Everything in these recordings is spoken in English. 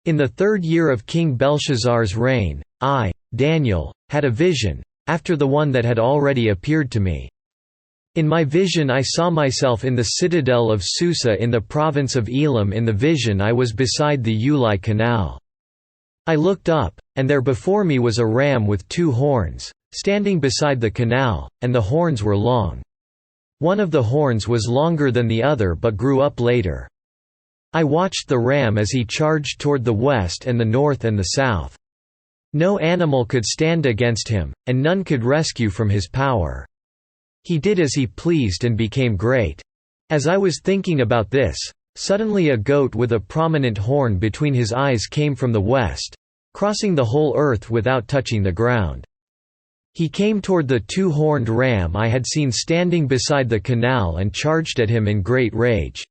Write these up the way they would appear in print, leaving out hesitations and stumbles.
In the 3rd year of King Belshazzar's reign, I, Daniel, had a vision, after the one that had already appeared to me. In my vision I saw myself in the citadel of Susa in the province of Elam. In the vision I was beside the Ulai Canal. I looked up, and there before me was a ram with 2 horns, standing beside the canal, and the horns were long. One of the horns was longer than the other but grew up later. I watched the ram as he charged toward the west and the north and the south. No animal could stand against him, and none could rescue from his power. He did as he pleased and became great. As I was thinking about this, suddenly a goat with a prominent horn between his eyes came from the west, crossing the whole earth without touching the ground. He came toward the 2-horned ram I had seen standing beside the canal and charged at him in great rage.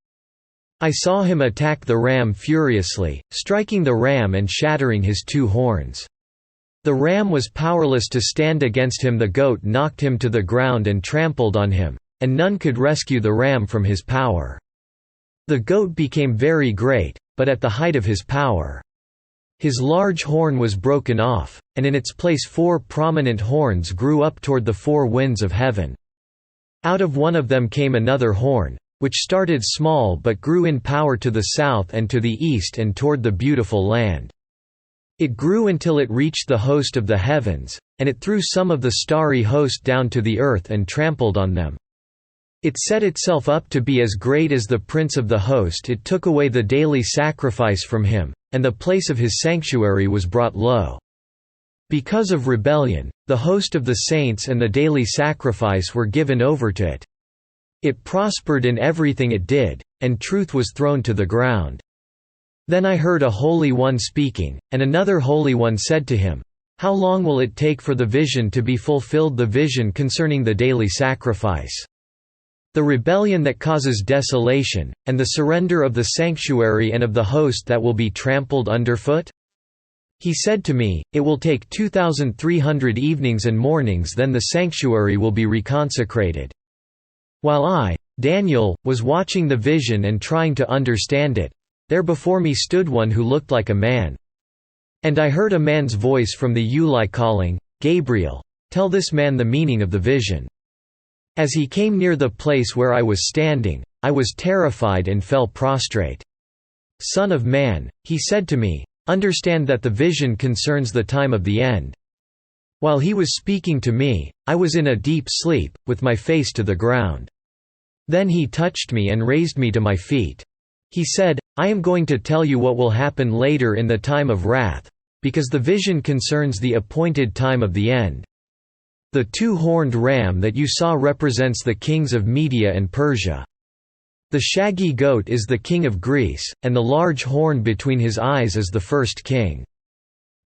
I saw him attack the ram furiously, striking the ram and shattering his 2 horns. The ram was powerless to stand against him. The goat knocked him to the ground and trampled on him, and none could rescue the ram from his power. The goat became very great, but at the height of his power. His large horn was broken off, and in its place 4 prominent horns grew up toward the 4 winds of heaven. Out of one of them came another horn, which started small but grew in power to the south and to the east and toward the beautiful land. It grew until it reached the host of the heavens, and it threw some of the starry host down to the earth and trampled on them. It set itself up to be as great as the prince of the host. It took away the daily sacrifice from him, and the place of his sanctuary was brought low. Because of rebellion, the host of the saints and the daily sacrifice were given over to it. It prospered in everything it did, and truth was thrown to the ground. Then I heard a Holy One speaking, and another Holy One said to him, "How long will it take for the vision to be fulfilled, the vision concerning the daily sacrifice? The rebellion that causes desolation, and the surrender of the sanctuary and of the host that will be trampled underfoot?" He said to me, "It will take 2,300 evenings and mornings, then the sanctuary will be reconsecrated." While I, Daniel, was watching the vision and trying to understand it, there before me stood one who looked like a man. And I heard a man's voice from the Ulai calling, "Gabriel, tell this man the meaning of the vision." As he came near the place where I was standing, I was terrified and fell prostrate. "Son of man," he said to me, "understand that the vision concerns the time of the end." While he was speaking to me, I was in a deep sleep, with my face to the ground. Then he touched me and raised me to my feet. He said, "I am going to tell you what will happen later in the time of wrath, because the vision concerns the appointed time of the end. The 2-horned ram that you saw represents the kings of Media and Persia. The shaggy goat is the king of Greece, and the large horn between his eyes is the first king.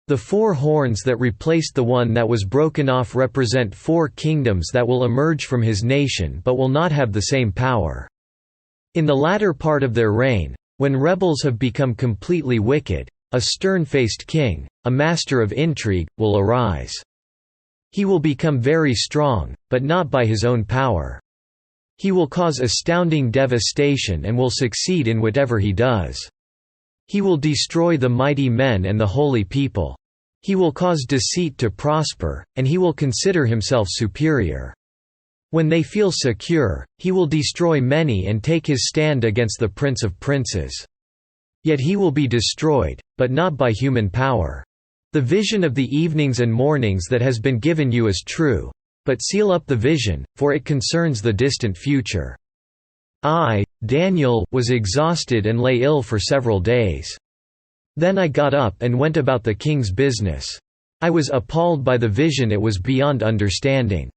The 4 horns that replaced the one that was broken off represent 4 kingdoms that will emerge from his nation but will not have the same power. In the latter part of their reign, when rebels have become completely wicked, a stern-faced king, a master of intrigue, will arise. He will become very strong, but not by his own power. He will cause astounding devastation and will succeed in whatever he does. He will destroy the mighty men and the holy people. He will cause deceit to prosper, and he will consider himself superior. When they feel secure, he will destroy many and take his stand against the Prince of Princes. Yet he will be destroyed, but not by human power. The vision of the evenings and mornings that has been given you is true. But seal up the vision, for it concerns the distant future." I, Daniel, was exhausted and lay ill for several days. Then I got up and went about the king's business. I was appalled by the vision, it was beyond understanding.